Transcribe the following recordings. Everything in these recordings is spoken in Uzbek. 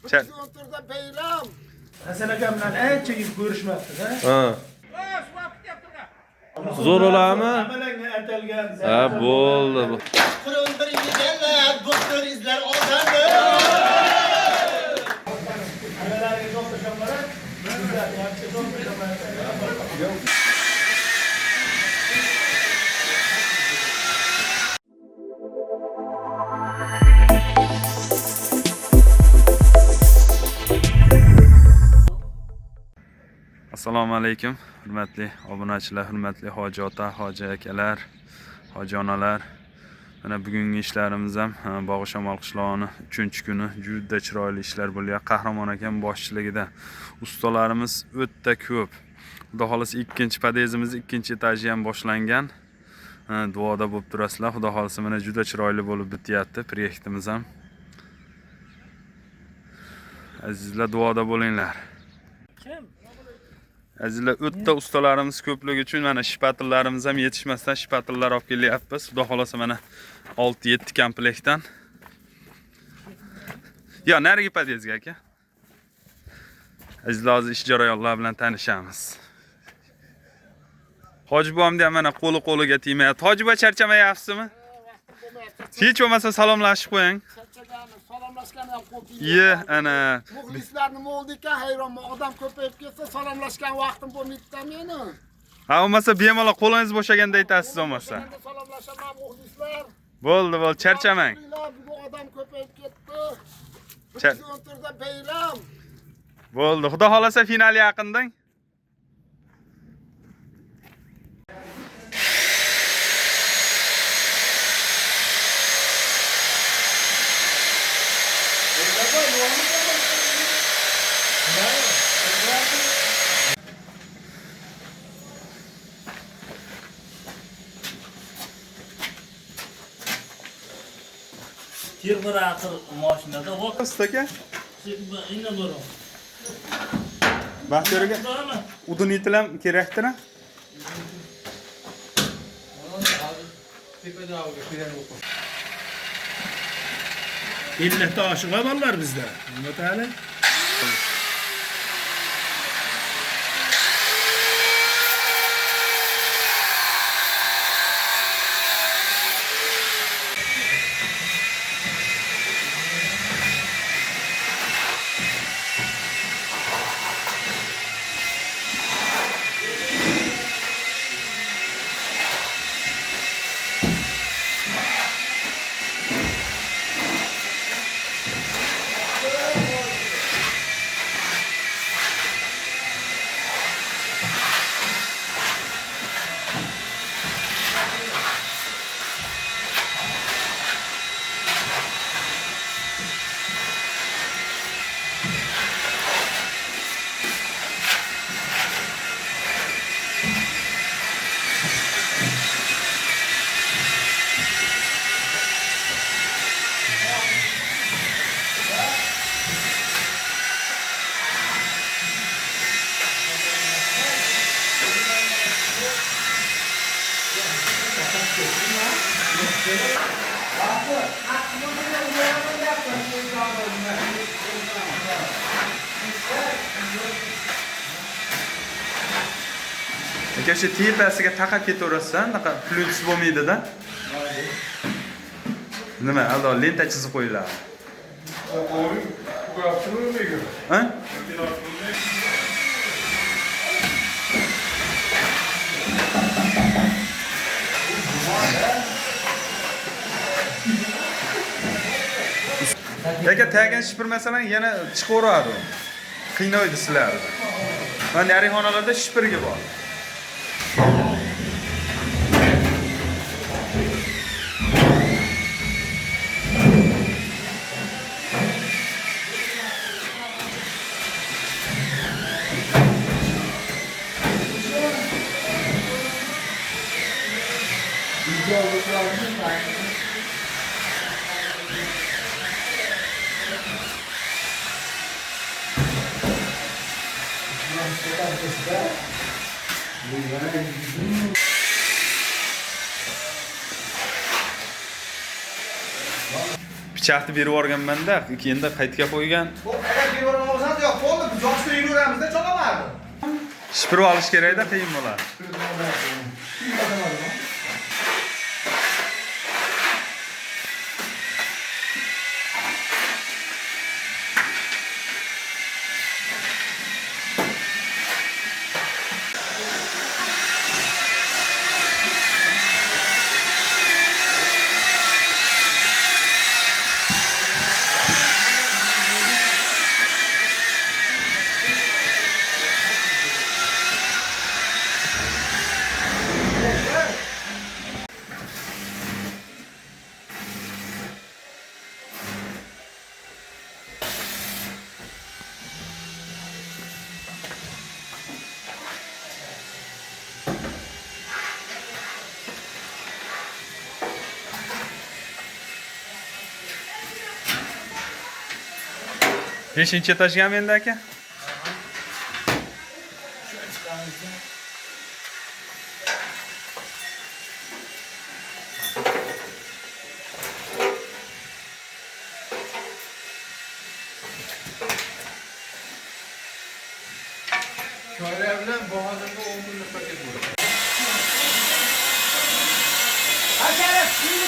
O'tirsa beylam. Hasan aka bilan ancha yil ko'rishmabdi-da. Ha. Zo'r olarmi? Amalanga atalgan. Ha, bo'ldi bu. 11 yillar doktor izlar odamni. Amalariga doktor qo'yib, bizlar yaxshi doktor qo'yib. Assalomu alaykum, hurmatli obunachilar, hurmatli hoji ota, hoji akalar, hoji onalar. Mana bugungi ishlarimiz ham Bog'ishamol qishlog'ining 3-kuni juda chiroyli ishlar bo'lyapti. Qahramon akam boshchiligida ustalarimiz o'ta ko'p. Xudo xolasa ikkinchi podezimiz, ikkinchi etaji ham boshlangan. Duoda bo'lib turasizlar. Xudo xolasa mana juda chiroyli bo'lib bityapti proyektimiz ham. Azizlar, duoda bo'linglar. Azizlar, o'tda ustalarimiz ko'pligi uchun mana shpatillarimiz ham yetishmasdan shpatillar olib kelyapmiz. Xudo xolasa mana 6-7 komplektdan. Yo, narigi podezga aka. Azizlar, hozir ish jarayonlari bilan tanishamiz. Hoji buvamda ham mana qo'li-qo'liga tegmayapti. Hoji buva charchamayapsizmi? Hech bo'lmasa salomlashib qo'ying. Salomlashgan ham qo'l Ye, ana. Muxlislar nima bo'ldi ekan, hayronman. Odam ko'payib ketsa salomlashgan vaqtim bo'lmaydi-da meni. Ha, bo'lmasa bemalol qo'lingiz bo'shaganda aytasiz bo'lmasa. Salomlashaman muxlislar. Bo'ldi, charchamang. Bugun odam ko'payib ketdi. Char- O'tirsa beylam. Bo'ldi, xudo xolasa final yaqindan. Termorator mashinada vaqt Ustaka, inna bor. Baxtiyorga udun yetilam kerakdir. Illata oshiqlar borlar bizda. Nima tali? Aka, shu tepasiga taqab ketaverasiz, anaqa plyus bo'lmaydi-da. Nima, aldo lenta chizib qo'yiladi. Ha? Aka, tagan shipirmasalar yana chiqaveradi. Qiynaydi sizlarni. Mana narixonalarda shipirgi bor. pichoqni berib yuborganman-da, endi qaytga qo'ygan. Bu agar berib olsangiz yo'q, bo'ldi. Biz yoshda yuraveramizda chalamardi. Shipirib olish kerak-da, qiyin bo'ladi. Beshinchi etajga ham endi aka? Shoirlar bilan boğazimda 10 kunlik paket bo'ldi. Aşağı, şimdi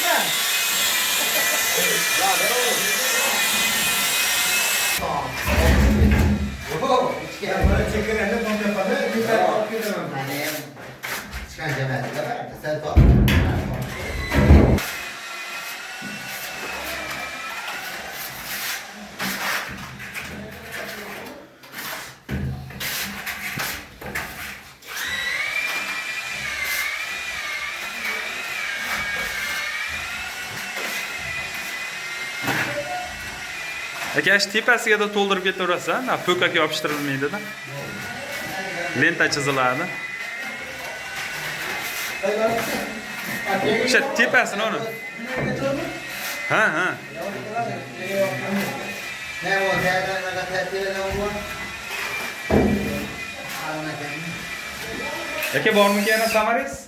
Aka, tepasiga da to'ldirib ketaverasiz, po'kak yopishtirilmaydi-da. Lenta chiziladi. O'sha tepasini uni. Ha. Aka, bormi yana samaringiz?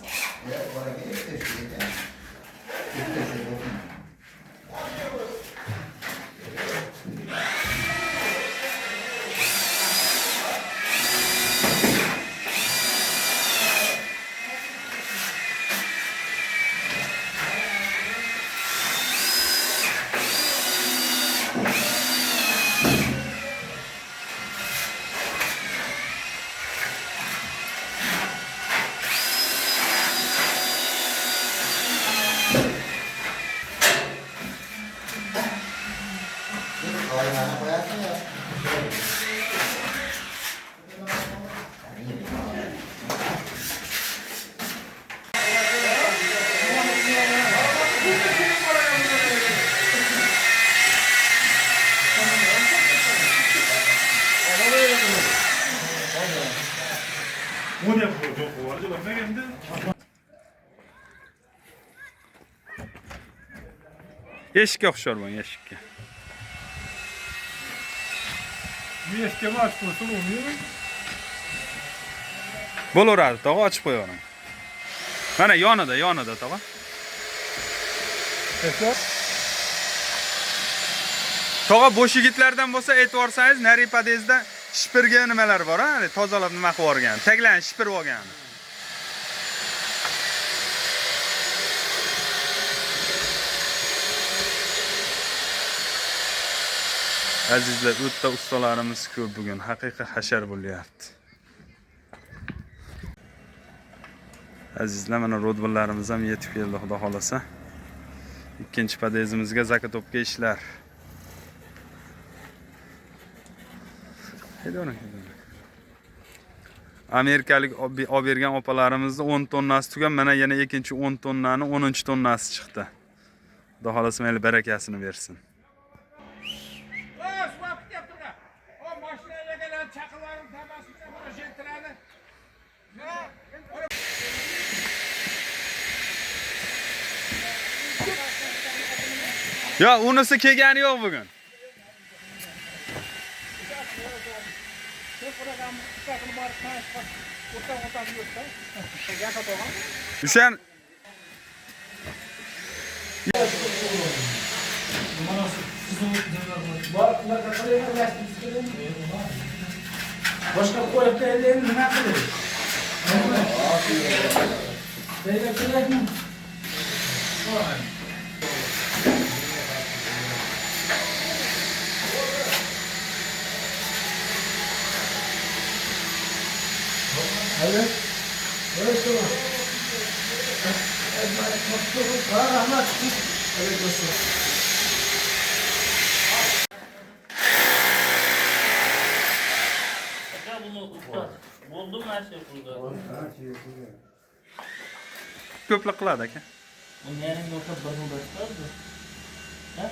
Eshikka o'xshar bu eshikka. Bu eshikka ochib qo'ysa bo'lmaymi? Bo'laveradi, tog'a ochib qo'yaman. Mana yonida tog'a. Tog'a bo'sh yigitlardan bo'lsa aytvorsangiz, nari podyezdda shipirga nimalar bor, ha? Tozalab nima qilib yuborgan, taglarni shipirib olgan. Azizlar, o'tda ustalarimiz ko'p bugun, haqiqiy hashar bo'lyapti. Azizlar, mana rodbillarimiz ham yetib keldi, xudo xolasa. Ikkinchi podyezimizga zakatopga ishlar. Amerikalik olib bergan opalarimizni 10 tonnasi tugan, mana yana ikkinchi 10 tonnani 10-chi tonnasi chiqdi. Xudo xolasa mayli barakasini bersin. Ya, unisi kelgani yo'q bugun. Hüseyin. Boshqa qo'yib endi nima qilish? Deyga kerakmi? Evet. Evet tamam. Rahmat. Evet dostum. Aka bunu usta. Buldum her şey burada. Ko'plik qiladi aka. Bu nerenin yoksa bana ulaştırdı. Ha?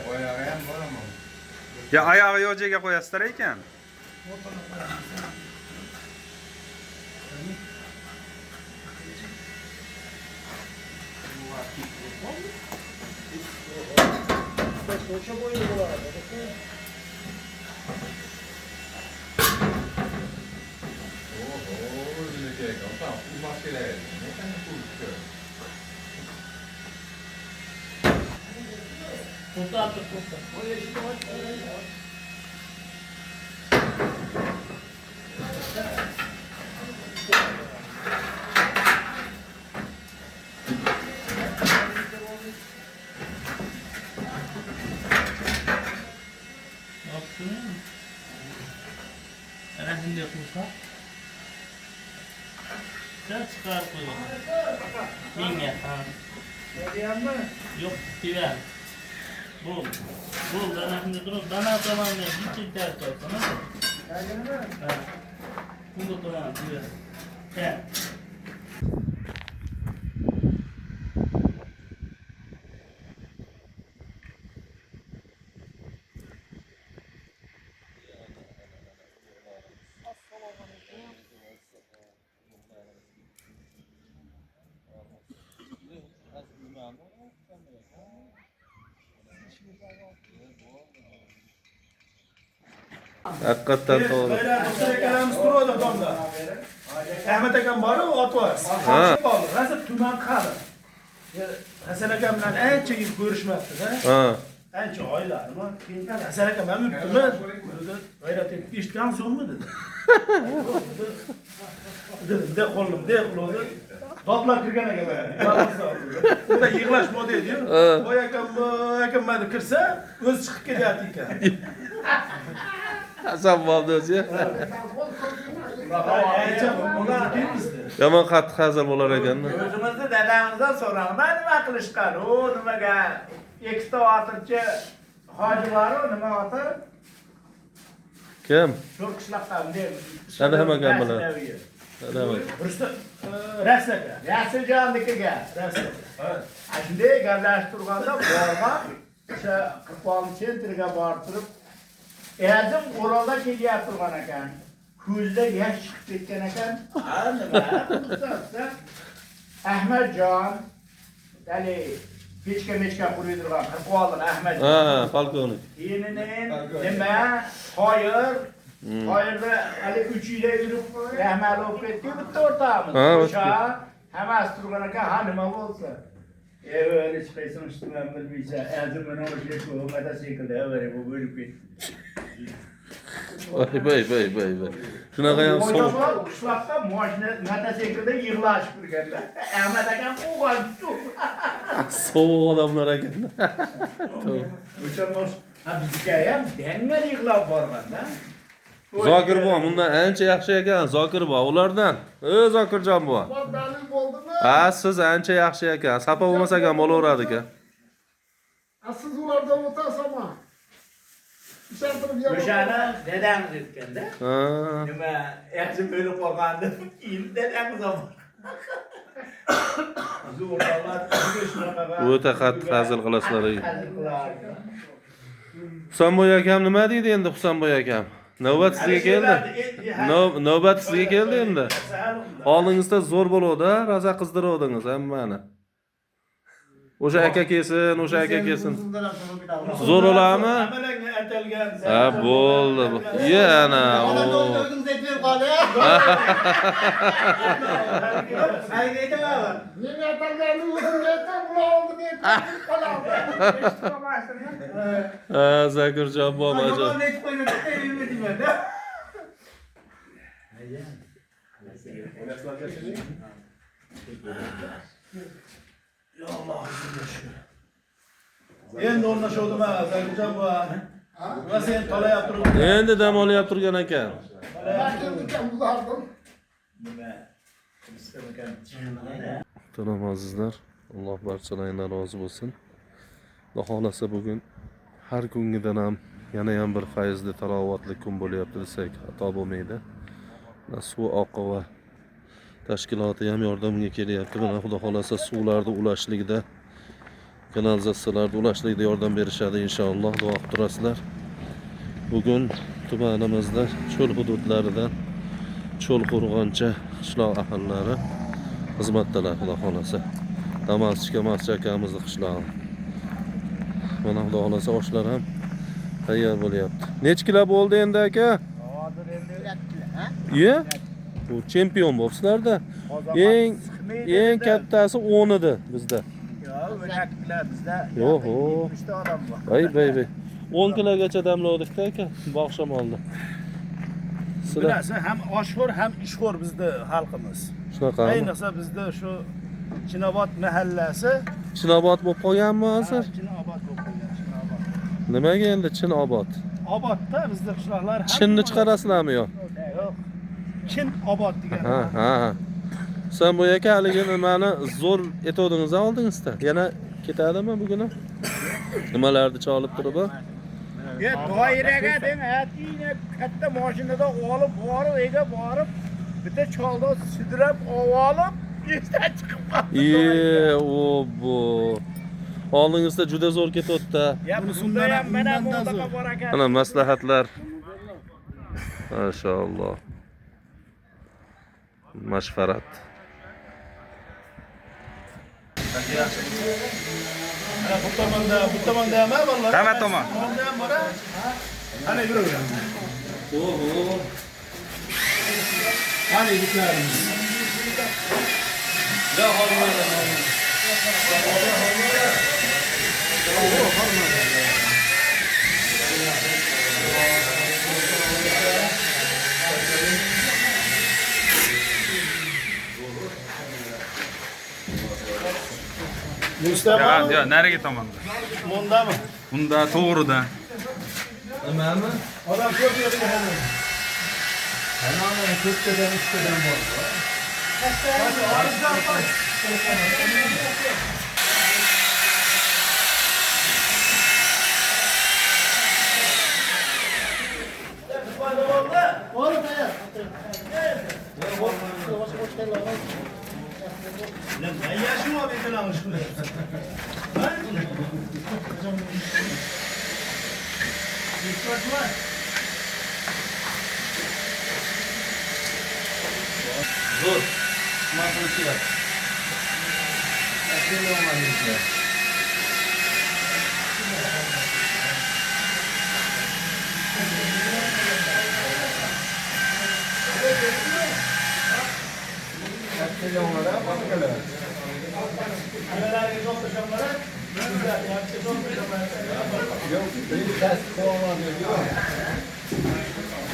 Oyog'i ham bormi? Ya oyog'i yo'q joyga qo'yasizlar ekan. Kurtar artık kurtar. Ne yaptın ya? Ana şimdi yapmışlar. Sen çıkar koyun. Yenge ha. Yok biber. Bul. Bul dana şimdi durup dana tamamla hiç ihtiyaç yok sana. Ha. Bul tamam biber. Gel. Haqiqatdan to'g'ri. Dostlar akalarimiz turadi domda. Ahmet akam bor, ot var. Ha. Hozir tuman qadi. Hasan akam bilan ancha yil ko'rishmabdi-da. Ha. Ancha oylarmi? Keyin Hasan akam ham yurtimi? G'ayrat etib eshitgan so'ngmi dedi. Dedi, qo'lim, de qildi. Dodlar kirgan ekan. Bunda yig'lash moda edi-yu. Voy akam mana kirsa, o'zi chiqib kelyapti ekan. Hasan bo'ldi o'zi. Yomon qattiq hazil bo'lar ekan. O'zimizni dadamizdan so'rayman, nima qilishgan? U nimaga ikkita otirchi hoji bor-ku, nima oti? Kim? Shu qishloqdan deb. Ana hamma gap bilan. Raslaka. Rasuljonnikiga. Raslaka. Shunday gaplashib turganda borgan o'sha Qirqon sentriga borib turib, Erzim Orolda kelyapti turgan ekan. Ko'zda yosh chiqib ketgan ekan. Ha, nima? Ahmadjon, dali pechka qurib turgan Qirqonlik Ahmad. Ha, polkovnik. Keyin nima? Qoyirda hali 3 yilda yurib rahmat olib ketdi bitta o'rtamiz. O'sha hammasi turgan ekan, ha nima bo'lsa. Öyle çıkaysın üstüme bilmeyse, erzim bana o şey koymada şekilde öyle bu bölüp gitti. Vay. Shunaqa ham so'q. Qishloqda mashina mototsiklda yig'lashib turganlar. Ahmad akam o'g'il. So'q odamlar ekan. O'sha bizga ham dangal yig'lab borganda. Zokir bova bundan ancha yaxshi ekan, Zokir bova ulardan. Zokirjon bova. Belli bo'ldimi? Ha, siz ancha yaxshi ekan. Sapa bo'lmasa ham bo'laveradi ekan. Siz ulardan o'tasizmi? O'shani dadamiz aytganda. Ha. Nima, yaxshi bo'lib qolganda, keyin dadamiz ham. Zo'rlar, shunaqa. O'ta qattiq hazil qilasizlar. Husanboy akam nima deydi endi Husanboy akam? Navbat sizga keldi. Navbat sizga keldi endi. Oldingizda zo'r bo'ldi, roza qizdirdingiz hammani. O'sha aka kelsin, o'sha aka kelsin. Zo'r bo'ladimi? Amalanga atalgan. Ha, bo'ldi. Yana. Men aytganni o'zimga aytsam, ularni aytsam, Ha, Zakirjon bobojo. Endi o'rnashuvdim ha, Zakirjon bu. Va sen tolayap turibsan. Endi dam olyap turgan ekan. Bakirnikam buzardim. Muhtaram azizlar, Alloh barchalaridan rozi bo'lsin. Xudo xolasa bugun har kungidan ham yana ham bir fayzli tarovatli kun bo'lyapti desak xato bo'lmaydi. Suv oqova tashkiloti ham yordamga kelyapti. Mana Xudo xolasa suvlarni ulashlikda, kanalizatsiyalarni ulashlikda yordam berishadi inshaalloh. Duo qilib turasizlar. Bugun tumanimizda cho'l hududlaridan Cho'lqo'rg'oncha qishloq ahallari xizmatdalar Xudo xolasa. Damaschika Mascha akamizni qishlog'i. Mana Xudo xolasa oshlar ham tayyor bo'lyapti. Nech kilo bo'ldi endi aka? Hozir endi 2 kilo, ha? Ye? Bu chempion bo'libsizlarda. Eng kattasi 10 edi bizda. Yo'q, 12 kilo bizda. Yo'q. 3 ta odam bor. Voy. 10 kilogacha damlovdik-da aka, bog'shamolda. Bilasiz, ham oshxo'r, ham ishxo'r bizda xalqimiz. Shunaqami? Ayniqsa bizda shu Chinobod mahallasi Chinobod bo'lib qolganmi hozir? Chinobod bo'lib qolgan, Chinobod. Nimaga endi Chinobod? Obodda bizda qishloqlar ham Chinni chiqarasizlarmi yo? Yo'q. Chin obod degan. Ha. Sen bu aka haligi nimani zo'r etodingiz oldingizda. Yana ketadimi bugun? Nimalarni cholib turib? Doiraga deng, atine katta mashinada olib borib, ega borib, bitta cholda sidirab olib, esdan chiqib qoldi. O bu. Oldingizda juda zo'r ketotdi. Bunda ham mana bundaqa bor ekan. Mana maslahatlar. Maşallah. Mashvarat. Bu tomonda ham vallahi. Hamma tomon. Tomonda ham bor. Ana yuraveramiz. Ana yuklarimiz. Ya Mustafa. Yo, nariga tomonda. Bundami? Bunda to'g'rida. Nimami? Odam ko'p yerga ham. Ana ko'ptadan uchtadan bor. Ben yaşım abi falan şunu. Zo'r. Ma'qulchilar.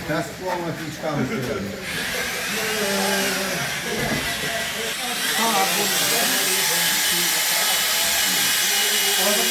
Kasık olmasın çıkarmış. Orada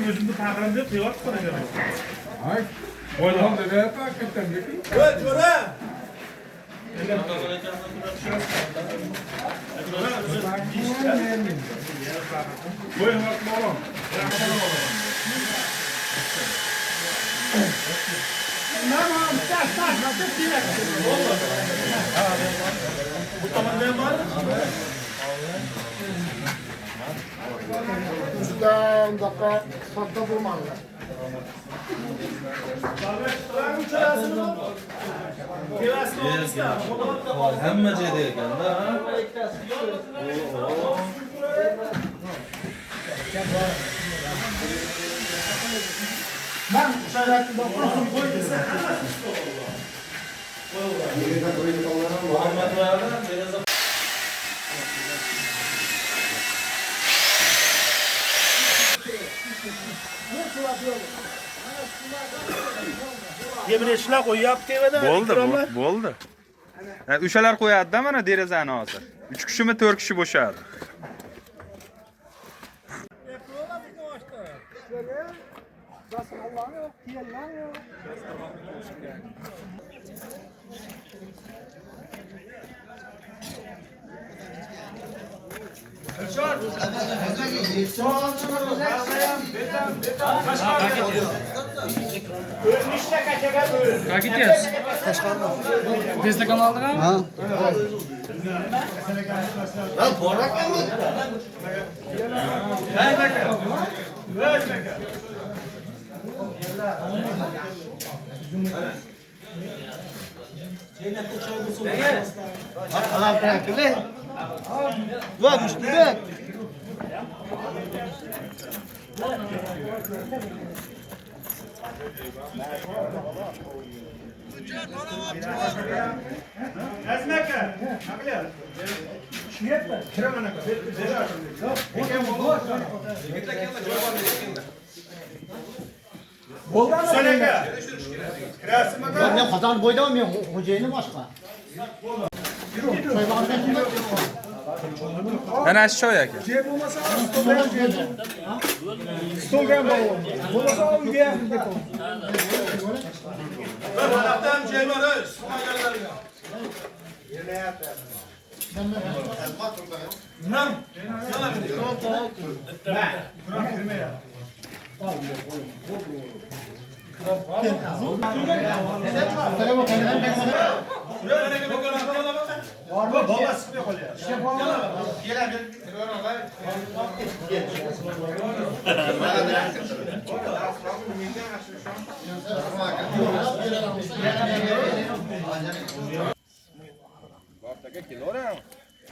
özümde tağırında teyvat koyacağım. Ay. Boylam da ver hakikaten bir. Evet, çora. Boylam oğlum. Tamam, taş, direkt. Bu tomondan var mı? Bizda undaqa sodda bo'lmanglar. Hamma joyda ekanda. Ben şöyle dokunsun koy dese Yebreshlar qo'yapti evada. Bo'ldi. O'shalar qo'yadi-da mana derazani hozir. 3 kishimi 4 kishi bo'shadi. ölmüşte kaçaga bölün. Как идешь? Destek aldın ha? Ben kazan boydam ya hocayını başka. Ana shu aka.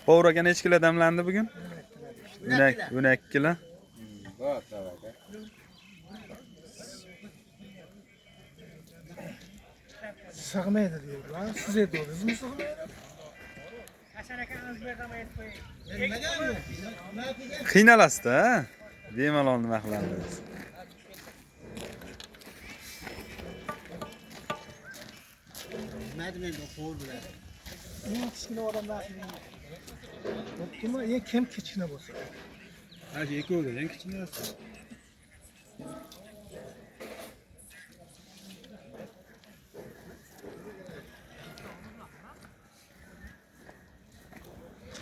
Povraga necha kilo damlandi bugun? 12 kilo. Sığmaydı diyorlar. Siz ediyorsunuz mu sığmaydı? Qiynalasiz-da, ha? Bemalol nima qilamiz? Kichkina odamlar. Kim kim kichkina bo'lsa? Hadi ikkovda eng kichkinasi.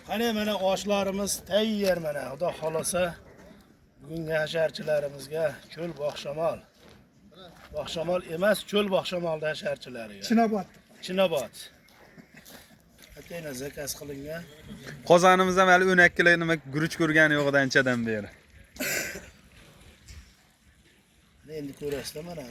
Qani mana oshlarimiz tayyor mana. Xudo xolasa bugungi hasharchilarimizga cho'l bog'shamol. Bog'shamol emas, cho'l bog'shamolda hasharchilariga. Chinobod. Atayna zakaz qilingan. Qozonimiz ham hali 12 kilo nima guruch ko'rgani yo'q anchadan beri. Endi ko'rasizlar mana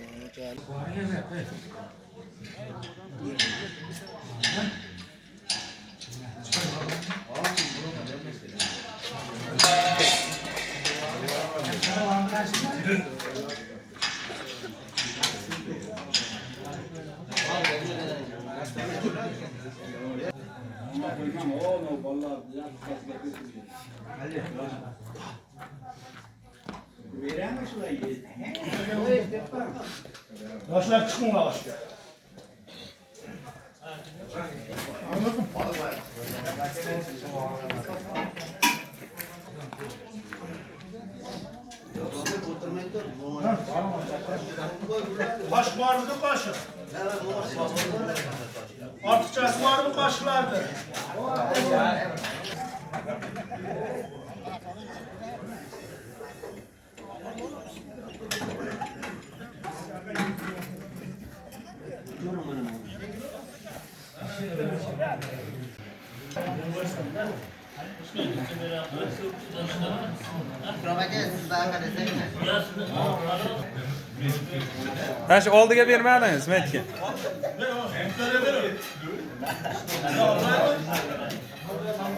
Yoshlar chiqinglar oshga. Qosh bormi qoshi? Ortiqchasi bormi qoshlarni? Ha shu oldiga bermadingiz, Metga.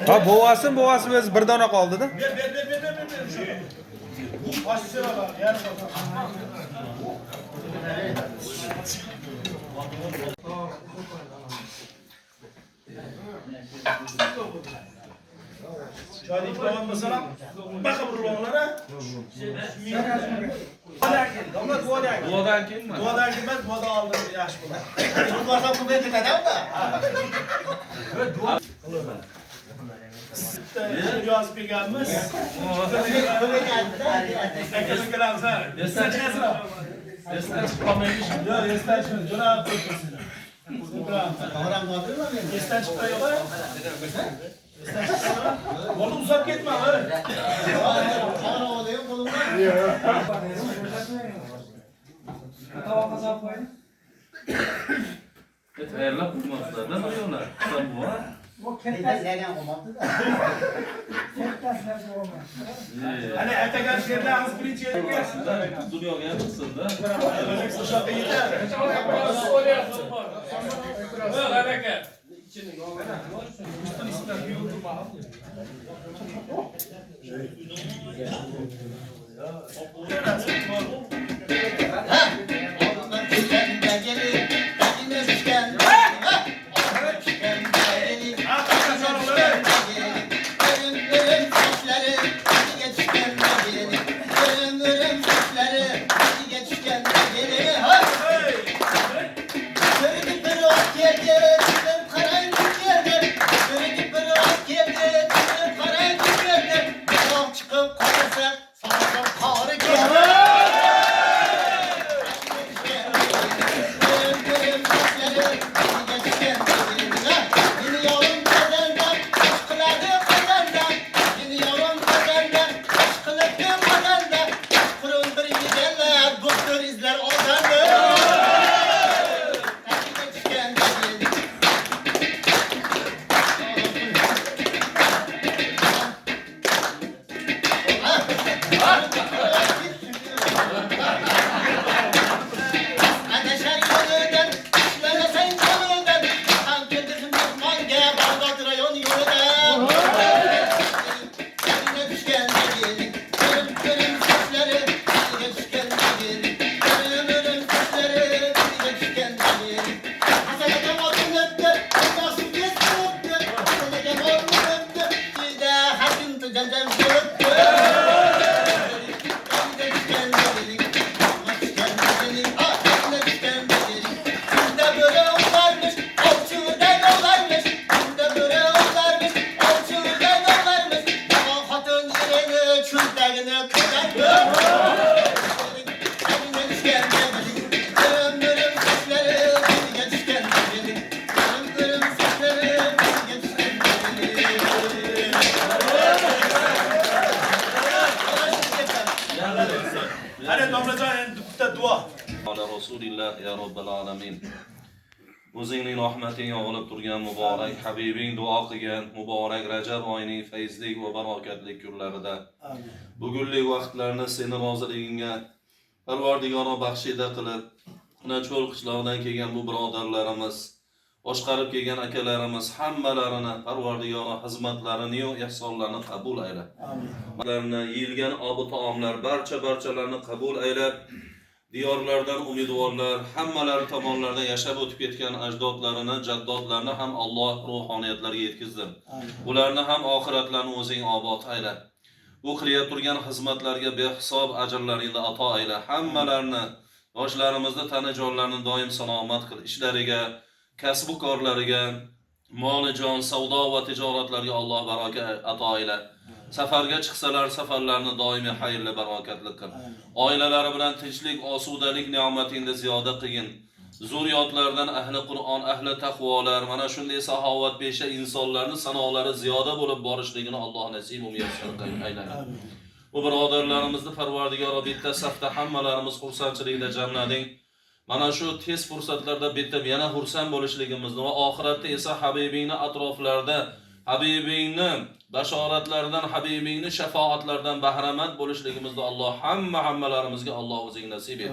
Ha, buvasi o'zi bir dona qoldi-da. Şöyle ikram mesela. Bakın buralara. Duadan kim mi? Duadan kim ben? Duada aldım yaş bunu. Duadan bu belki de da. Yaz bir gelmez. Herkes gelmez ha. Destek çıksın. Destek kamerayı şimdi. Ya destek çıksın. Cana koysun. Kameram vardır mı? Destek çıkıyor ya. Oğlum uzak gitme lan. Kamera oluyor kolumda. Tamam kazan koyun. Hayırlı kurmazlar. Ne diyorlar? Sen bu var. O kettas nereden olmadı da. Kettas nereden olmadı. Hani ertegen şeyler az birinci yere gelsin. Dünya gelmesin de. Şaka yeter. Ala Rasulillah ya Rabbal alamin. O'zingning rahmating yog'ilib turgan muborak Habibing duo qilgan muborak Rajab oyining fayzli va barokatli kunlarida bugunlik vaqtlarni seni roziligingga Parvardigoro baxshida qilib, Nachol qishloqdan kelgan bu birodarlarimiz, boshqarib kelgan akalarimiz hammalarini Parvardigoro xizmatlarini va ihsonlarini qabul ayla. Ularni yeyilgan obi taomlar barchalarini qabul aylab, diyorlardan umidvorlar, hammalari tomonlardan yashab o'tib ketgan ajdodlarini, jaddodlarini ham Alloh ruhoniyatlarga yetkazdi. Ularni ham oxiratlarini o'zing obod ayla. Bu qilib turgan xizmatlarga behisob ajrlaringni ato ayla. Hammalarni, yoshlarimizni tana jonlarini doim salomat qil. Ishlariga, kasb korlariga, mol jon, savdo va tijoratlarga Alloh baraka ato ayla. Safarga chiqsalar safarlarni doimiy xayrli barokatli qil. Oilalari bilan tinchlik, osudalik ne'matingni ziyoda qilgin. Zurriyotlardan ahli Qur'on, ahli taqvolar, mana shunday saxovatpesha insonlarning sanolari ziyoda bo'lib borishligini Alloh nasib va muyassar aylasin. Bu birodarlarimizni Parvardigoro bitta safda hammalarimiz xursandchilikda jamlading. Mana shu tez fursatlarda bitib yana xursand bo'lishligimizni va oxiratda esa Habibingni atroflarida Habibingni bashoratlaridan, Habibingni shafoatlaridan bahramand bo'lishligimizni Alloh hammalarimizga Alloh o'zing nasib et.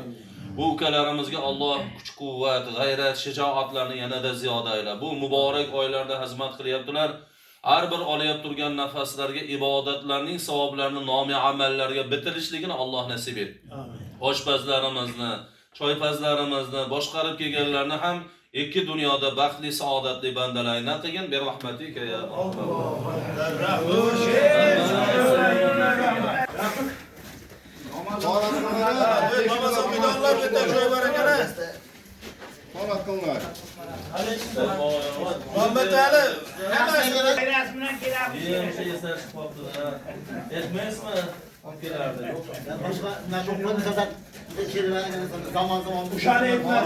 Bu ukalarimizga Alloh kuch-quvvat, g'ayrat, shijoatlarni yanada ziyoda ayla. Bu muborak oylarda xizmat qilyaptilar. Har bir olayap turgan nafaslarga ibodatlarning savoblarini nomi amallarga bitirishligini Alloh nasib et. Amin. Oshpazlarimizni, choypazlarimizni, boshqarib kelganlarni ham ikki dunyoda baxtli, saodatli bandalarni qilgin. Bir rahmatika ya Alloh. Muhammad Ali. Rasmidan kelamiz. Etmaysizmi? Olib kelardi. Zaman Uşağını etmez.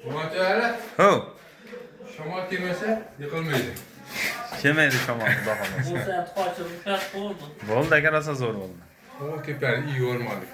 Muhammad Ali. Ho, Shamol kelmasa yiqilmaydi. kelmaydi shamol, xudo xolasa. Bo'lsa qochib ushlab qo'ydi. Bo'ldi, aka rosa zo'r bo'ldi. Shamol keladi, iyi o'rmonlik.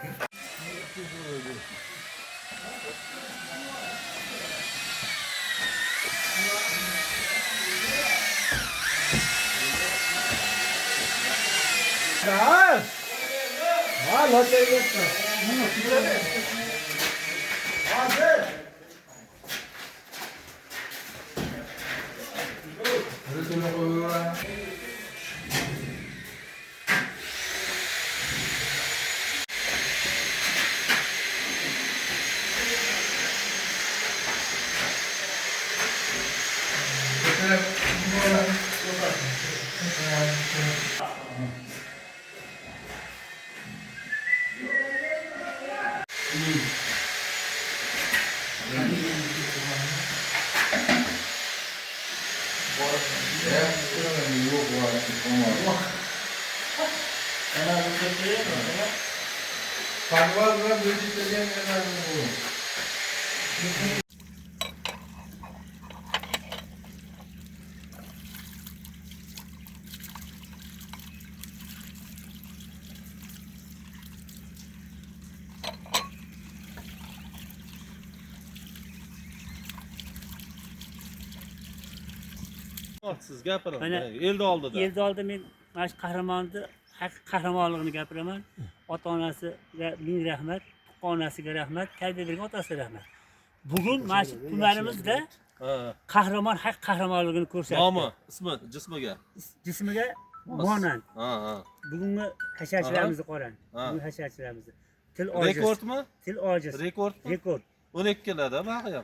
Parval bilan bo'ychitilgan bu. Siz gapiring. Mana Elda oldida. Elda oldida men mana shu qahramonni haqiqiy qahramonligini gapiraman. Ota-onasiga ming rahmat, onasiga rahmat, tarbiya bergan otasiga rahmat. Bugun mana shu tumanimizda qahramon haqiqiy qahramonligini ko'rsatdi. Nomi, ismi, jismiga. Jismiga monand. Ha. Bugungi hasharchilarimizni qarang. Bugun hasharchilarimizni. Til ojiz. Rekordmi? Til ojiz. Rekordmi? Rekord. 12 keladi, mahayam.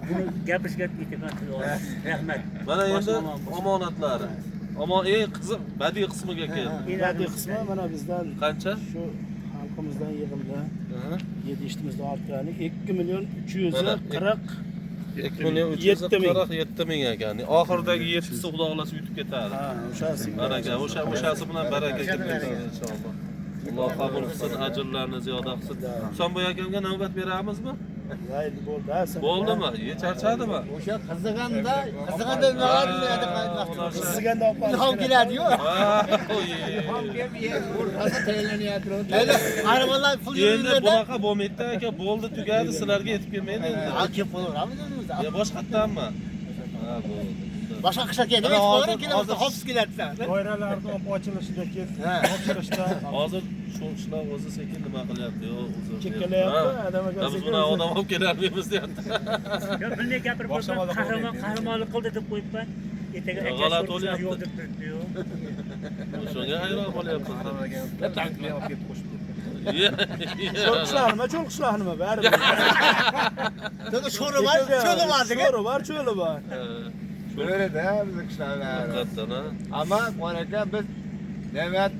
Buni gapirishga ketaman til ojiz. Rahmat. Mana endi omonatlari. Eng qiziq badiiy qismiga keldi. Badiiy qismi mana bizdan Qancha? shu xalqimizdan yig'ilgan 7 ishtimizda ortgani 2 million 340 2 million 347 ming ekan. Oxiridagi 7 xudo xolasa yutib ketadi. o'shasi. Baraka, o'shasi bilan baraka kelib ketadi inshaalloh. Alloh qabul qilsin, ajrlarni ziyoda qilsin. Husanboy akamga navbat beramizmi? Mayli bo'ldi. Bo'ldimi? Charchadimi? O'sha qiziganda nima qiladi? Sizganda olib Ilhom keladi-yu. Ilhom Arabalar pul Endi yuradi. bunaqa bo'lmaydi aka, bo'ldi, tugadi, sizlarga yetib kelmaydi endi. Kelib qolaveramiz o'zimiz. Ya boshqatdanmi? Ha, bo'ldi. Boshqa qishloq keldi, hozir keladi, hopis keladi. doiralarni olib ochilishida topshirishda Hozir shu ishlar o'zi sekin nima qilyapti, yo o'zi. chekkalayapti, adam aka Biz buni odam olib kelarmaymiz deyapti. Yo, bilmay gapirib qo'yibman, qahramonlik qildi deb qo'yibman. Ertaga G'alati aka bo'lyapti. yo'q deb turibdi-yu. Shunga hayron bo'lyapmiz. tankni olib ketib qo'shib Çok qishloqnima bari. Sho'ri var, cho'li var degan. Sho'ri var, cho'li var. Böyle de bizi kışlarlar. Haqiqatdan ha. Ama Qonaka biz demak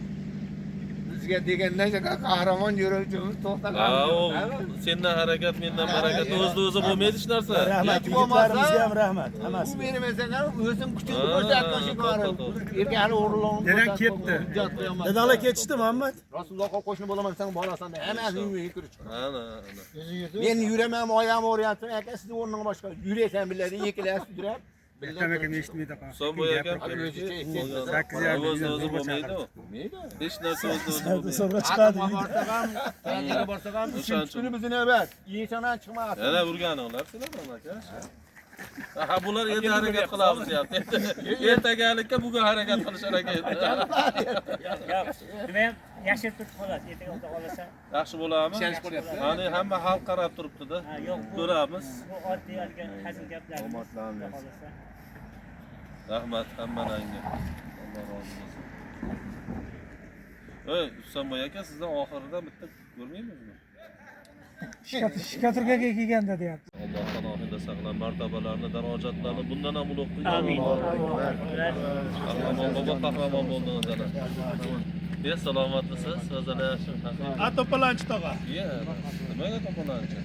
bizga deganda qahramon yo'lovchimiz to'xtagan. Ha, o sendan harakat, mendan harakat o'zida-o'zi bo'lmaydi hech narsa. Rahmat, yigitlarimizga ham rahmat. Bu Hammasi. bermasalar o'zim kuchimni ko'rsatmoqchi qo'yarim. Erkakni o'g'irlog'ini. Dedan ketdi. Dadanglar ketishdi Muhammad. Rasulullohga qo'shni bo'laman, sen borasan. Hammasini uyiga kirib chiq. Ana. Men yuraman, oyog'im o'ryapti. Aka sizni o'rniga boshqa yurasan biladi, ikkalasi yurib. Son bu ekan. O'z-o'zi bo'lmaydi u. Hech narsa o'z-o'zi bo'lmaydi. Sonra chiqadi. Tayanchiga borsak ham 3 kuni bizni navbat. Yeysanan chiqmayapti. Yana urganinglar sizlar aka. Ha bular endi harakat qilamiz deyapti. Ertagalikka bugun harakat qilishar ekan. Nima ham yashirib turib qoladi, ertaga o'ta qolasa. Yaxshi bo'ladimi? Hani hamma xalq qarab turibdi-da. Ko'ramiz. Bu oddiy olgan hazil gaplar. Qolasa. Rahmat hammalariga. Alloh rozi bo'lsin. Ey, Husanboy aka, sizdan oxirida bitta ko'rmaymizmi? Shikaturkaga kelganda deyapti. Alloh panohida saqlab martabalarni, darajatlarni bundan ham ulug' qilsin. Amin. Qahramon bobo qahramon bo'ldingiz ana. Be salomatlisiz, o'zingizlar yaxshi. A to'polonchi tog'a. Nimaga to'polonchi?